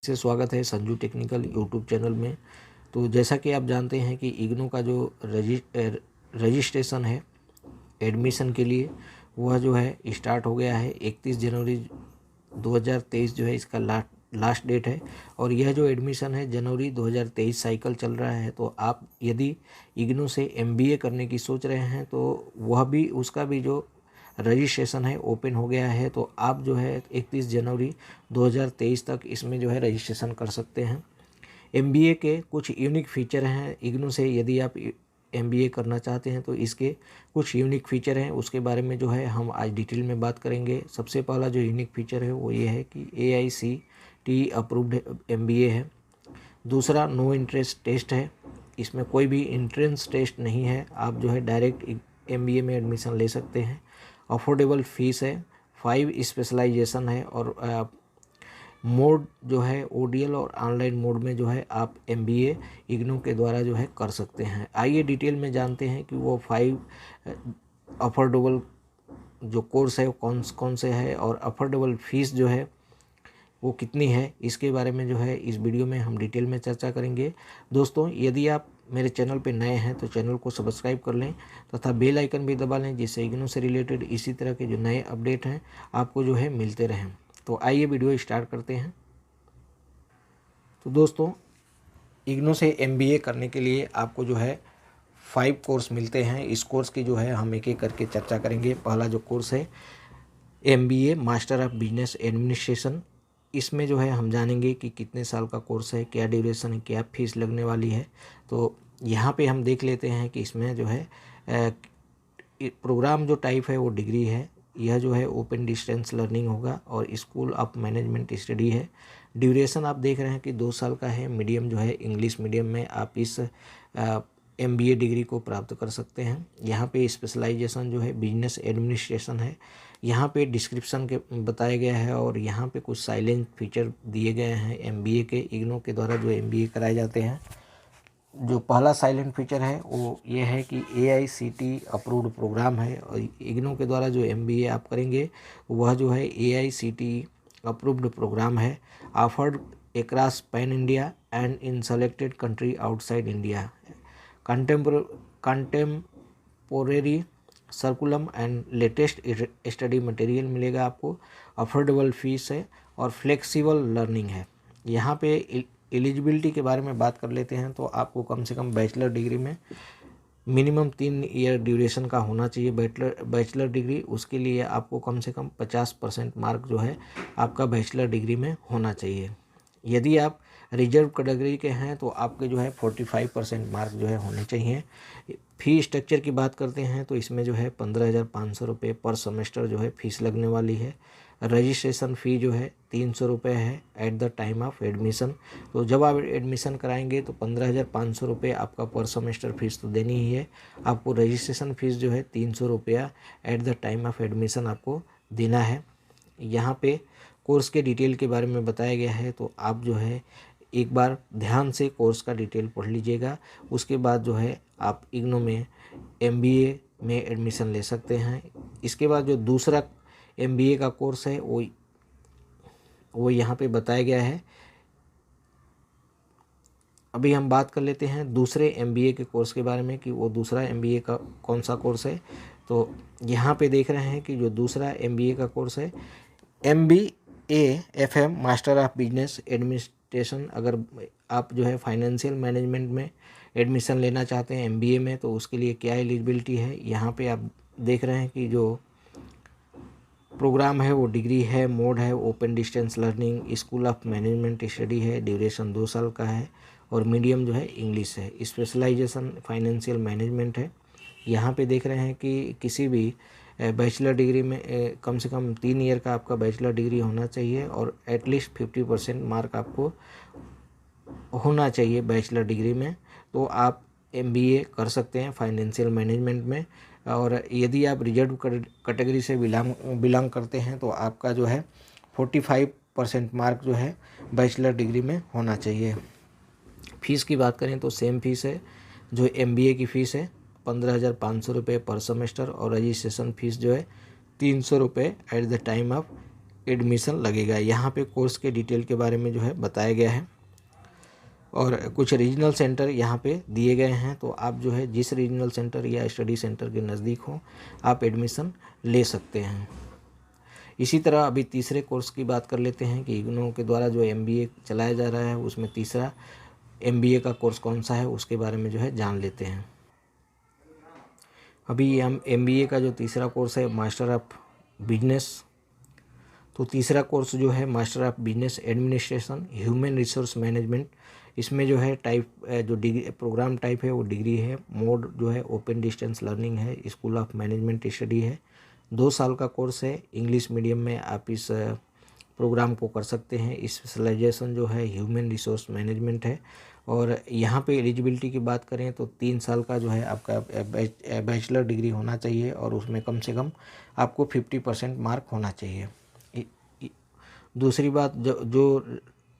से स्वागत है संजू टेक्निकल यूट्यूब चैनल में। तो जैसा कि आप जानते हैं कि इग्नू का जो रजिस्ट्रेशन है एडमिशन के लिए वह जो है स्टार्ट हो गया है। 31 जनवरी 2023 जो है इसका लास्ट डेट है और यह जो एडमिशन है जनवरी 2023 साइकिल चल रहा है। तो आप यदि इग्नू से एमबीए करने की सोच रहे हैं तो वह भी उसका भी जो रजिस्ट्रेशन है ओपन हो गया है। तो आप जो है 31 जनवरी 2023 तक इसमें जो है रजिस्ट्रेशन कर सकते हैं। एमबीए के कुछ यूनिक फीचर हैं इग्नू से, यदि आप एमबीए करना चाहते हैं तो इसके कुछ यूनिक फीचर हैं, उसके बारे में जो है हम आज डिटेल में बात करेंगे। सबसे पहला जो यूनिक फीचर है वो ये है कि AICTE अप्रूव्ड एमबीए है। दूसरा नो इंट्रेंस टेस्ट है, इसमें कोई भी इंट्रेंस टेस्ट नहीं है, आप जो है डायरेक्ट एमबीए में एडमिशन ले सकते हैं। अफोर्डेबल फीस है, 5 स्पेशलाइजेशन है और मोड जो है ओडीएल और ऑनलाइन मोड में जो है आप एमबीए इग्नू के द्वारा जो है कर सकते हैं। आइए डिटेल में जानते हैं कि वो 5 अफोर्डेबल जो कोर्स है वो कौन कौन से है और अफोर्डेबल फीस जो है वो कितनी है, इसके बारे में जो है इस वीडियो में हम डिटेल में चर्चा करेंगे। दोस्तों, यदि आप मेरे चैनल पे नए हैं तो चैनल को सब्सक्राइब कर लें तथा बेल आइकन भी दबा लें, जिससे इग्नू से रिलेटेड इसी तरह के जो नए अपडेट हैं आपको जो है मिलते रहें। तो आइए वीडियो स्टार्ट करते हैं। तो दोस्तों, इग्नू से एमबीए करने के लिए आपको जो है 5 कोर्स मिलते हैं। इस कोर्स की जो है हम एक एक करके चर्चा करेंगे। पहला जो कोर्स है MBA master of business administration, इसमें जो है हम जानेंगे कि कितने साल का कोर्स है, क्या ड्यूरेशन है, क्या फीस लगने वाली है। तो यहाँ पे हम देख लेते हैं कि इसमें जो है प्रोग्राम जो टाइप है वो डिग्री है। यह जो है ओपन डिस्टेंस लर्निंग होगा और स्कूल ऑफ मैनेजमेंट स्टडी है। ड्यूरेशन आप देख रहे हैं कि 2 साल का है। मीडियम जो है इंग्लिश मीडियम में आप इस एमबीए डिग्री को प्राप्त कर सकते हैं। यहाँ पे स्पेशलाइजेशन जो है बिजनेस एडमिनिस्ट्रेशन है। यहाँ पे डिस्क्रिप्शन के बताया गया है और यहाँ पे कुछ साइलेंट फीचर दिए गए हैं एमबीए के, इग्नू के द्वारा जो एमबीए कराए जाते हैं। जो पहला साइलेंट फीचर है वो ये है कि AICTE अप्रूव्ड प्रोग्राम है और इग्नू के द्वारा जो एमबीए आप करेंगे वह जो है AICTE अप्रूव्ड प्रोग्राम है, offered across pan India and in selected country outside India. Contemporary सर्कुलम and latest study material मिलेगा आपको। अफोर्डेबल फीस है और फ्लेक्सिबल लर्निंग है। यहाँ पे एलिजिबिलिटी के बारे में बात कर लेते हैं तो आपको कम से कम बैचलर डिग्री में मिनिमम 3 ईयर ड्यूरेशन का होना चाहिए बैचलर डिग्री। उसके लिए आपको कम से कम 50% मार्क जो है आपका बैचलर डिग्री में होना चाहिए। यदि आप रिजर्व कैटेगरी के हैं तो आपके जो है 45% मार्क जो है होने चाहिए। फ़ी स्ट्रक्चर की बात करते हैं तो इसमें जो है 15,500 रुपये पर सेमेस्टर जो है फ़ीस लगने वाली है। रजिस्ट्रेशन फ़ी जो है 300 रुपये है at the time of admission. तो जब आप एडमिशन कराएंगे तो 15,500 रुपये आपका पर सेमेस्टर फ़ीस तो देनी ही है। आपको रजिस्ट्रेशन फ़ीस जो है 300 रुपया at the time of admission आपको देना है। यहाँ पे कोर्स के डिटेल के बारे में बताया गया है, तो आप जो है एक बार ध्यान से कोर्स का डिटेल पढ़ लीजिएगा। उसके बाद जो है आप इग्नू में एमबीए में एडमिशन ले सकते हैं। इसके बाद जो दूसरा एमबीए का कोर्स है वो यहाँ पे बताया गया है। अभी हम बात कर लेते हैं दूसरे एमबीए के कोर्स के बारे में कि वो दूसरा एमबीए का कौन सा कोर्स है। तो यहाँ पे देख रहे हैं कि जो दूसरा एमबीए का कोर्स है MBAFM master of business administration. अगर आप जो है फाइनेंशियल मैनेजमेंट में एडमिशन लेना चाहते हैं एमबीए में तो उसके लिए क्या एलिजिबिलिटी है, यहाँ पे आप देख रहे हैं कि जो प्रोग्राम है वो डिग्री है, मोड है open distance learning, school of management study है, ड्यूरेशन 2 साल का है और मीडियम जो है इंग्लिश है। स्पेशलाइजेशन फाइनेंशियल मैनेजमेंट है। यहाँ पे देख रहे हैं कि किसी भी बैचलर डिग्री में कम से कम 3 ईयर का आपका बैचलर डिग्री होना चाहिए और एटलीस्ट 50% मार्क आपको होना चाहिए बैचलर डिग्री में। तो आप एमबीए कर सकते हैं फाइनेंशियल मैनेजमेंट में। और यदि आप रिजर्व कैटेगरी से बिलोंग करते हैं तो आपका जो है 45% मार्क जो है बैचलर डिग्री में होना चाहिए। फ़ीस की बात करें तो सेम फीस है जो एमबीए की फ़ीस है, 15,500 रुपये पर सेमेस्टर और रजिस्ट्रेशन फ़ीस जो है 300 रुपये at the time of admission लगेगा। यहाँ पे कोर्स के डिटेल के बारे में जो है बताया गया है और कुछ रीजनल सेंटर यहाँ पे दिए गए हैं। तो आप जो है जिस रीजनल सेंटर या स्टडी सेंटर के नज़दीक हो आप एडमिशन ले सकते हैं। इसी तरह अभी तीसरे कोर्स की बात कर लेते हैं कि इग्नू के द्वारा जो MBA चलाया जा रहा है उसमें तीसरा MBA का कोर्स कौन सा है उसके बारे में जो है जान लेते हैं। अभी हम MBA का जो तीसरा कोर्स है मास्टर ऑफ बिजनेस, तो तीसरा कोर्स जो है master of business administration human resource management, इसमें जो है टाइप जो डिग्री प्रोग्राम टाइप है वो डिग्री है, मोड जो है ओपन डिस्टेंस लर्निंग है, स्कूल ऑफ मैनेजमेंट स्टडी है, 2 साल का कोर्स है। इंग्लिश मीडियम में आप इस प्रोग्राम को कर सकते हैं। स्पेशलाइजेशन जो है ह्यूमन रिसोर्स मैनेजमेंट है और यहाँ पे एलिजिबिलिटी की बात करें तो 3 साल का जो है आपका बैचलर डिग्री होना चाहिए और उसमें कम से कम आपको 50% मार्क होना चाहिए। दूसरी बात जो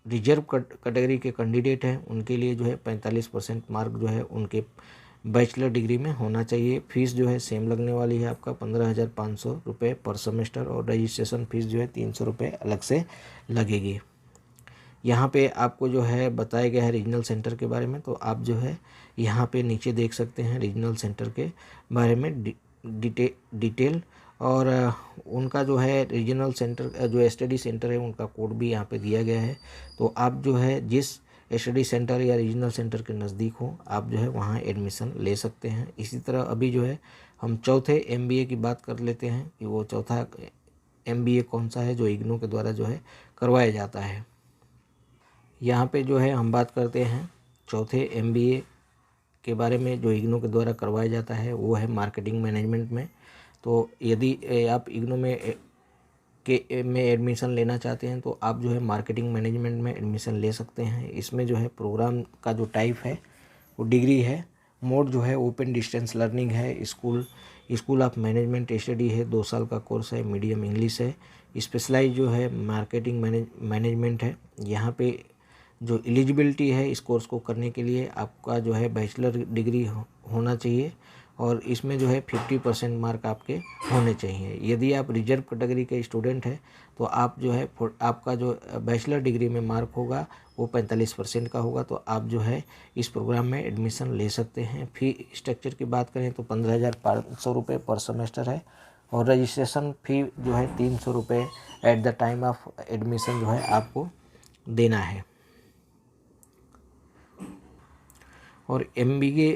रिजर्व कैटेगरी के कैंडिडेट हैं उनके लिए जो है 45% मार्क जो है उनके बैचलर डिग्री में होना चाहिए। फीस जो है सेम लगने वाली है आपका 15,500 रुपये पर सेमेस्टर और रजिस्ट्रेशन फीस जो है 300 रुपये अलग से लगेगी। यहाँ पे आपको जो है बताया गया है रीजनल सेंटर के बारे में, तो आप जो है यहाँ पे नीचे देख सकते हैं रीजनल सेंटर के बारे में डिटेल और उनका जो है रीजनल सेंटर जो स्टडी सेंटर है उनका कोड भी यहाँ पे दिया गया है। तो आप जो है जिस स्टडी सेंटर या रीजनल सेंटर के नज़दीक हो आप जो है वहाँ एडमिशन ले सकते हैं। इसी तरह अभी जो है हम चौथे MBA की बात कर लेते हैं कि वो चौथा MBA कौन सा है जो इग्नू के द्वारा जो है करवाया जाता है। यहाँ पे जो है हम बात करते हैं चौथे MBA के बारे में जो इग्नू के द्वारा करवाया जाता है वो है मार्केटिंग मैनेजमेंट में। तो यदि आप इग्नू में एडमिशन लेना चाहते हैं तो आप जो है मार्केटिंग मैनेजमेंट में एडमिशन ले सकते हैं। इसमें जो है प्रोग्राम का जो टाइप है वो डिग्री है, मोड जो है ओपन डिस्टेंस लर्निंग है, स्कूल ऑफ मैनेजमेंट स्टडी है, 2 साल का कोर्स है, मीडियम इंग्लिश है, स्पेशलाइज जो है मार्केटिंग मैनेजमेंट है। यहाँ पे जो एलिजिबिलिटी है इस कोर्स को करने के लिए आपका जो है बैचलर डिग्री होना चाहिए और इसमें जो है 50% मार्क आपके होने चाहिए। यदि आप रिजर्व कैटेगरी के स्टूडेंट हैं तो आप जो है आपका जो बैचलर डिग्री में मार्क होगा वो 45% का होगा, तो आप जो है इस प्रोग्राम में एडमिशन ले सकते हैं। फी स्ट्रक्चर की बात करें तो 15,500 रुपये पर सेमेस्टर है और रजिस्ट्रेशन फ़ी जो है 300 रुपये at the time of admission जो है आपको देना है। और MBA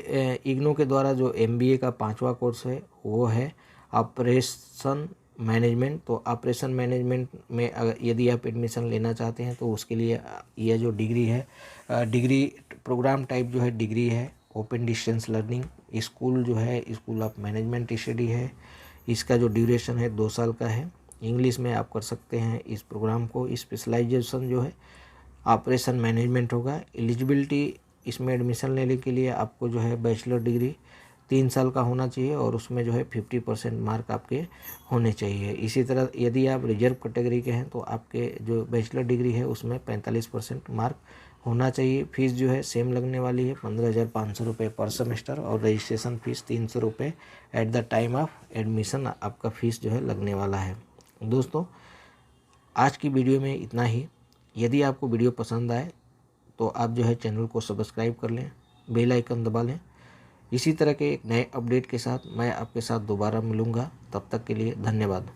इग्नू के द्वारा जो MBA का 5वां कोर्स है वो है ऑपरेशन मैनेजमेंट। तो ऑपरेशन मैनेजमेंट में यदि आप एडमिशन लेना चाहते हैं तो उसके लिए यह जो डिग्री है डिग्री प्रोग्राम टाइप जो है डिग्री है, ओपन डिस्टेंस लर्निंग, स्कूल जो है स्कूल ऑफ मैनेजमेंट स्टडी है। इसका जो ड्यूरेशन है 2 साल का है। इंग्लिश में आप कर सकते हैं इस प्रोग्राम को। स्पेशलाइजेशन जो है ऑपरेशन मैनेजमेंट होगा। एलिजिबिलिटी इसमें एडमिशन लेने के लिए आपको जो है बैचलर डिग्री 3 साल का होना चाहिए और उसमें जो है 50% मार्क आपके होने चाहिए। इसी तरह यदि आप रिजर्व कैटेगरी के हैं तो आपके जो बैचलर डिग्री है उसमें 45% मार्क होना चाहिए। फीस जो है सेम लगने वाली है 15,500 रुपये पर सेमेस्टर और रजिस्ट्रेशन फ़ीस 300 रुपये at the time of admission आपका फ़ीस जो है लगने वाला है। दोस्तों आज की वीडियो में इतना ही। यदि आपको वीडियो पसंद आए तो आप जो है चैनल को सब्सक्राइब कर लें, बेल आइकन दबा लें। इसी तरह के एक नए अपडेट के साथ मैं आपके साथ दोबारा मिलूँगा। तब तक के लिए धन्यवाद।